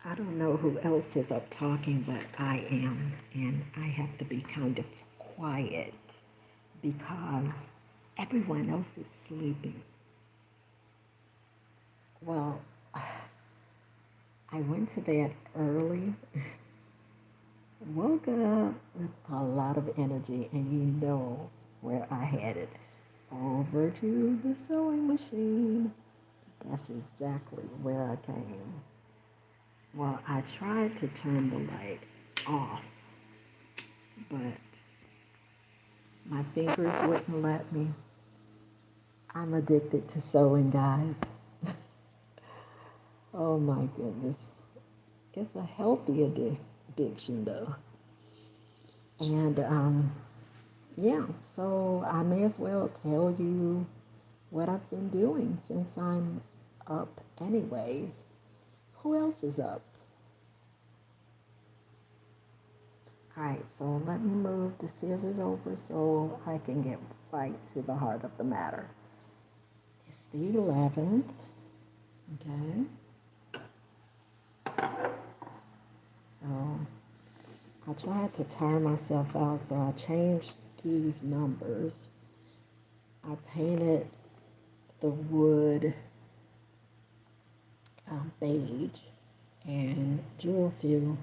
I don't know who else is up talking, but I am, and I have to be kind of quiet because everyone else is sleeping. Well, I went to bed early, woke up with a lot of energy, and you know where I headed over to the sewing machine. That's exactly where I came. Well, I tried to turn the light off, but my fingers wouldn't let me. I'm addicted to sewing, guys. Oh my goodness. It's a healthy addiction, though. And yeah, so I may as well tell you what I've been doing since I'm up, anyways. Who else is up? All right, so let me move the scissors over so I can get right to the heart of the matter. It's the 11th, okay? So I tried to tire myself out, so I changed these numbers. I painted the wood beige and drew a few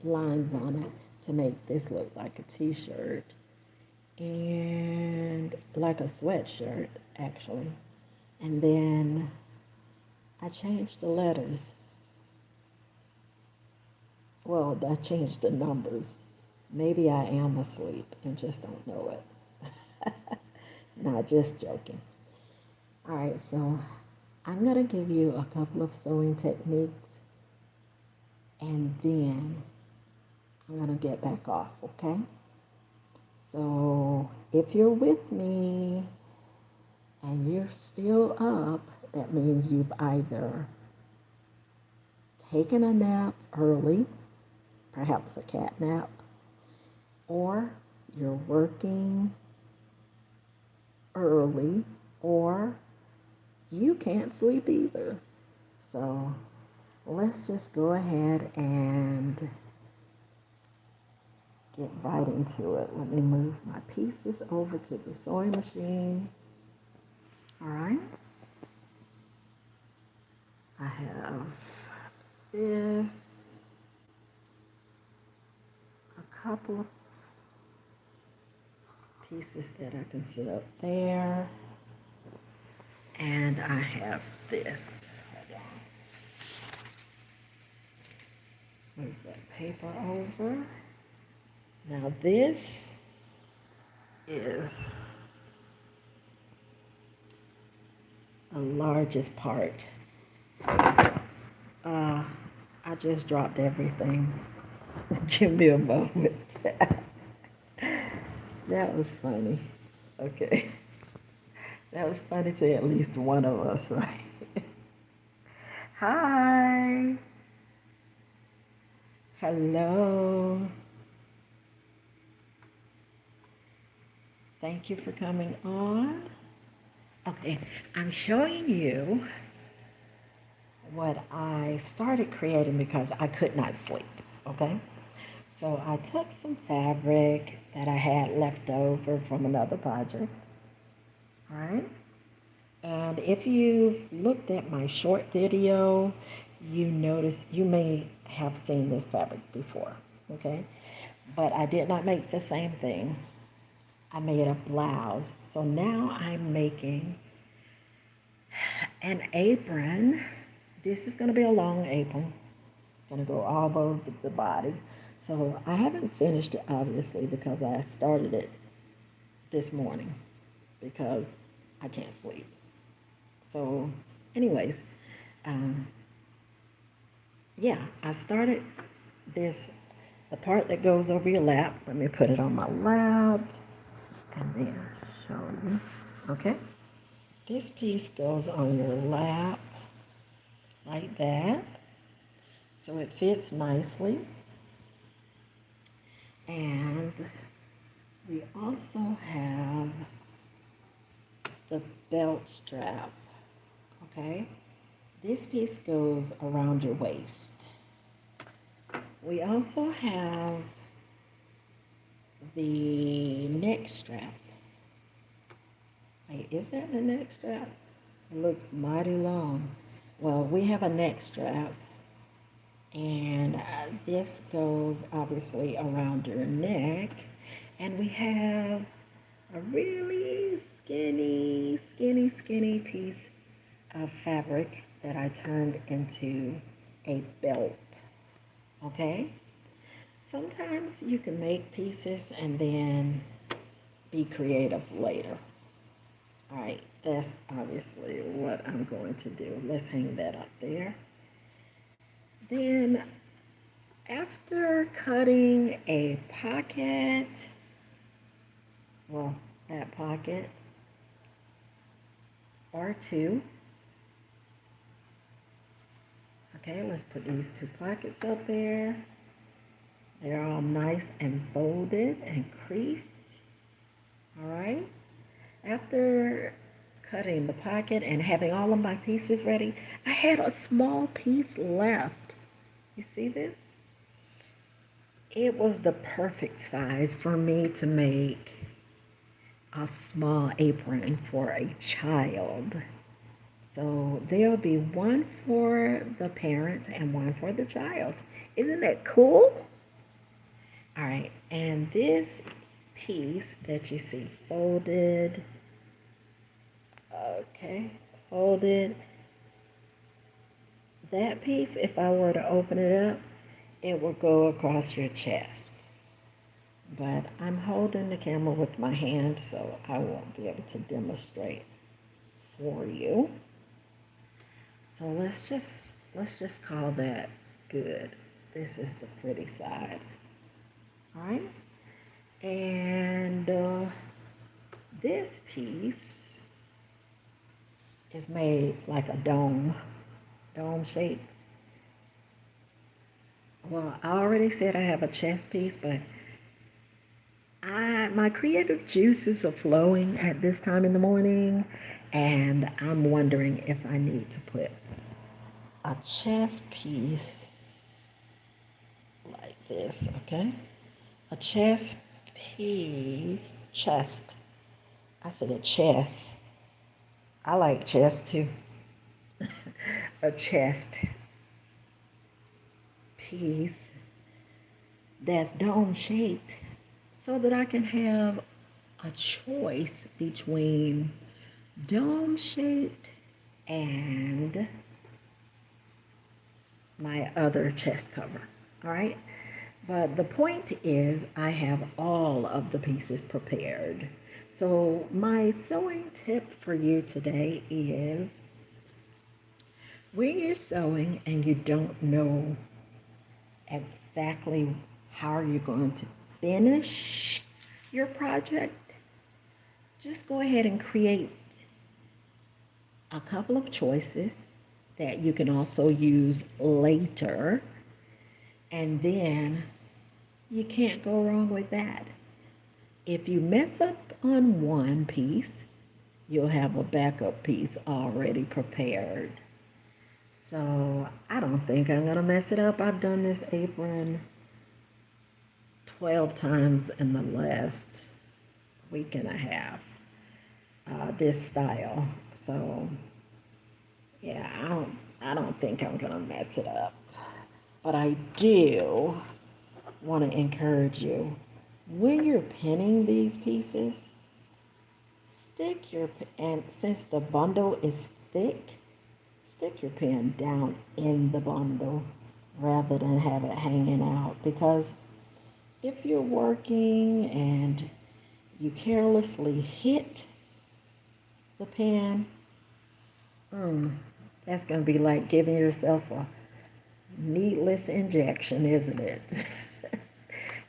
lines on it to make this look like a t-shirt and like a sweatshirt actually. And then I changed the letters. Well, I changed the numbers. Maybe I am asleep and just don't know it. Not just joking. All right, so I'm going to give you a couple of sewing techniques and then I'm going to get back off, okay? So if you're with me and you're still up, that means you've either taken a nap early, perhaps a cat nap, or you're working early, or you can't sleep either. So let's just go ahead and get right into it. Let me move my pieces over to the sewing machine. All right. I have this, a couple of pieces that I can sit up there, and I have this. Hold on. Move that paper over. Now this is the largest part. I just dropped everything. Give me a moment. That was funny. Okay. That was funny to at least one of us, right? Hi. Hello. Thank you for coming on. Okay, I'm showing you what I started creating because I could not sleep, okay? So I took some fabric that I had left over from another project, all right? And if you've looked at my short video, you may have seen this fabric before, okay? But I did not make the same thing. I made a blouse. So now I'm making an apron. This is going to be a long apron. It's going to go all over the body. So I haven't finished it obviously because I started it this morning because I can't sleep. So anyways, um, yeah, I started this, the part that goes over your lap. Let me put it on my lap and then show you. Okay, this piece goes on your lap like that, so it fits nicely. And we also have the belt strap, okay? This piece goes around your waist, We also have the neck strap. Wait, is that the neck strap? It looks mighty long. Well, we have a neck strap, and this goes obviously around your neck. And we have a really skinny piece of fabric that I turned into a belt. Okay? Sometimes you can make pieces and then be creative later. All right, that's obviously what I'm going to do. Let's hang that up there. Then, after cutting a pocket, well, that pocket or two, okay, let's put these two pockets up there. They're all nice and folded and creased. All right. After cutting the pocket and having all of my pieces ready, I had a small piece left. You see this? It was the perfect size for me to make a small apron for a child. So there'll be one for the parent and one for the child. Isn't that cool? All right, and this piece that you see folded, okay, folded, that piece, if I were to open it up, it will go across your chest. But I'm holding the camera with my hand, so I won't be able to demonstrate for you. So let's just call that good. This is the pretty side. All right. And this piece is made like a dome shape. Well, I already said I have a chest piece, but my creative juices are flowing at this time in the morning, and I'm wondering if I need to put a chest piece like this, okay? A chest piece, chest. I said chest. I like chest too. A chest piece that's dome shaped so that I can have a choice between dome shaped and my other chest cover. All right. But the point is, I have all of the pieces prepared. So, my sewing tip for you today is when you're sewing and you don't know exactly how you're going to finish your project, just go ahead and create a couple of choices that you can also use later. And then you can't go wrong with that. If you mess up on one piece, you'll have a backup piece already prepared. So I don't think I'm gonna mess it up. I've done this apron 12 times in the last week and a half, this style. So yeah, I don't think I'm gonna mess it up. But I do want to encourage you, when you're pinning these pieces, and since the bundle is thick, stick your pin down in the bundle rather than have it hanging out. Because if you're working and you carelessly hit the pin, that's going to be like giving yourself a needless injection, isn't it?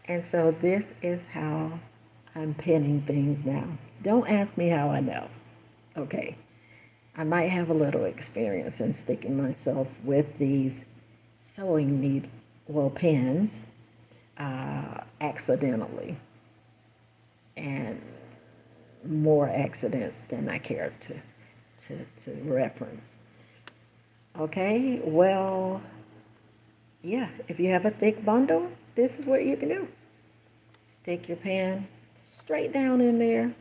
And so this is how I'm pinning things now. Don't ask me how I know. Okay. I might have a little experience in sticking myself with these sewing needle pins accidentally, and more accidents than I care to reference. Okay, well, Yeah, if you have a thick bundle, this is what you can do. Stick your pan straight down in there.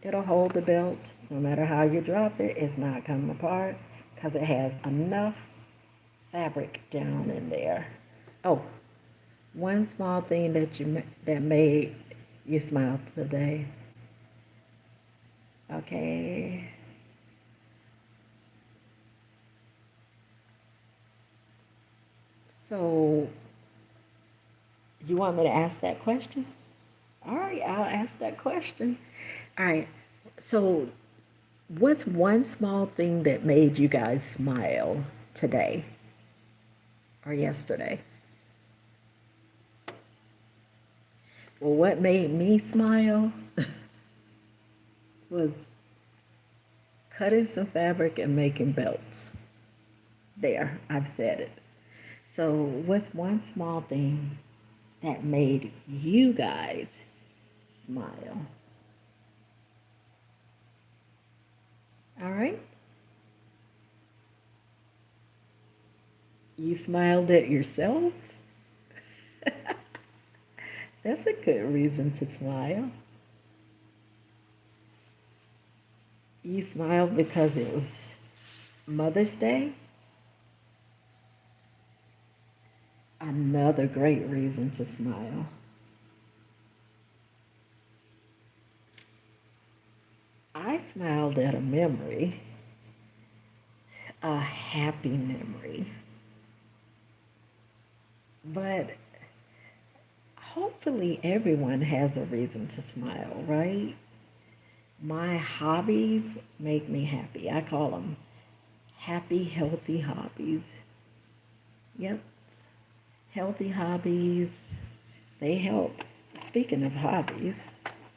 It'll hold the belt. No matter how you drop it, it's not coming apart because it has enough fabric down in there. Oh, one small thing that made you smile today. Okay. So, you want me to ask that question? All right, I'll ask that question. All right. So, what's one small thing that made you guys smile today or yesterday? Well, what made me smile was cutting some fabric and making belts. There, I've said it. So, what's one small thing that made you guys smile? All right? You smiled at yourself? That's a good reason to smile. You smiled because it was Mother's Day? Another great reason to smile. I smiled at a memory, a happy memory. But hopefully everyone has a reason to smile, right? My hobbies make me happy. I call them happy, healthy hobbies. Yep, healthy hobbies, they help. Speaking of hobbies,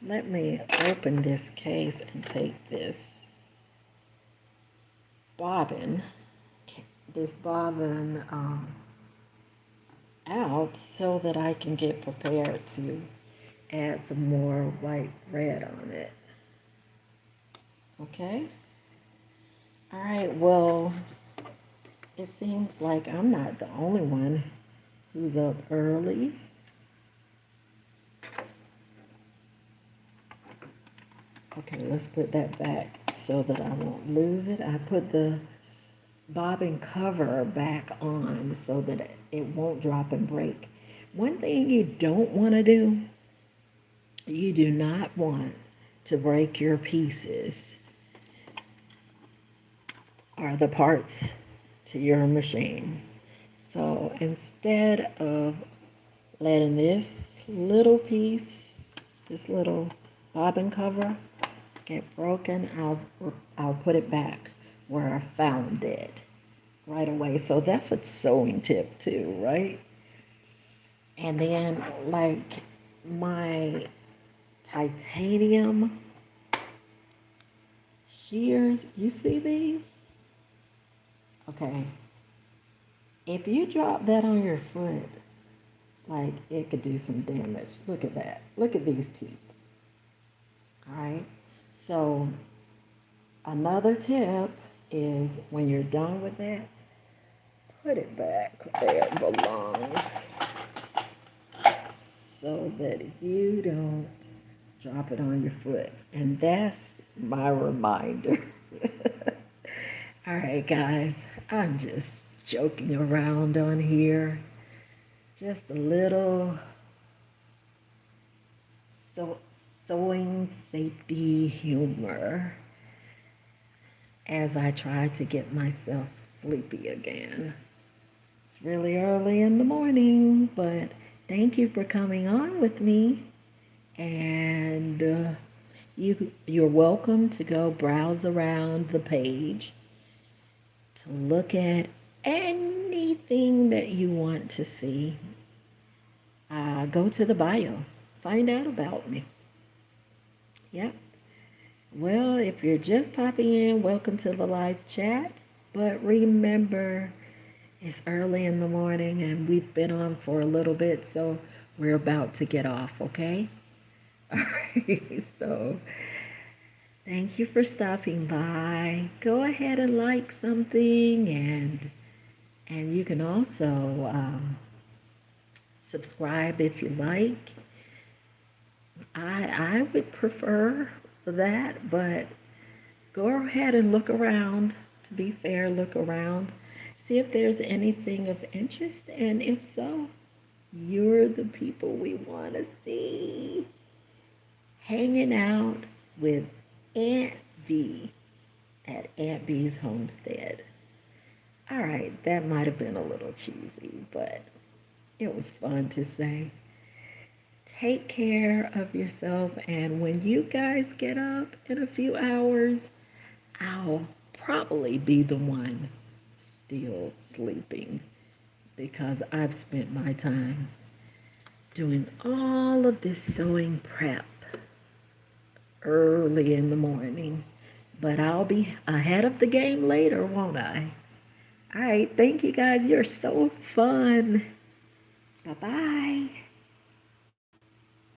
let me open this case and take bobbin, this bobbin out so that I can get prepared to add some more white thread on it. Okay? All right, well, it seems like I'm not the only one who's up early. Okay, let's put that back so that I won't lose it. I put the bobbin cover back on so that it won't drop and break. One thing you don't want to do, you do not want to break your pieces or the parts to your machine. So instead of letting this little piece, this little bobbin cover get broken, I'll put it back where I found it right away. So that's a sewing tip too, right? And then like my titanium shears, you see these? Okay. If you drop that on your foot, like it could do some damage. Look at that. Look at these teeth. All right. So another tip is when you're done with that, put it back where it belongs so that you don't drop it on your foot. And that's my reminder. All right, guys, I'm just joking around on here. Just a little sewing safety humor as I try to get myself sleepy again. It's really early in the morning, but thank you for coming on with me. And you're welcome to go browse around the page to look at anything that you want to see. Go to the bio, find out about me. Yep. Well, if you're just popping in, welcome to the live chat. But remember, it's early in the morning and we've been on for a little bit, so we're about to get off, okay? All right, so thank you for stopping by. Go ahead and like something and And you can also subscribe if you like. I would prefer that, but go ahead and look around. To be fair, look around. See if there's anything of interest, and if so, you're the people we want to see hanging out with Aunt V at Aunt B's homestead. All right, that might have been a little cheesy, but it was fun to say. Take care of yourself, and when you guys get up in a few hours, I'll probably be the one still sleeping because I've spent my time doing all of this sewing prep early in the morning. But I'll be ahead of the game later, won't I? All right, thank you guys. You're so fun. Bye bye.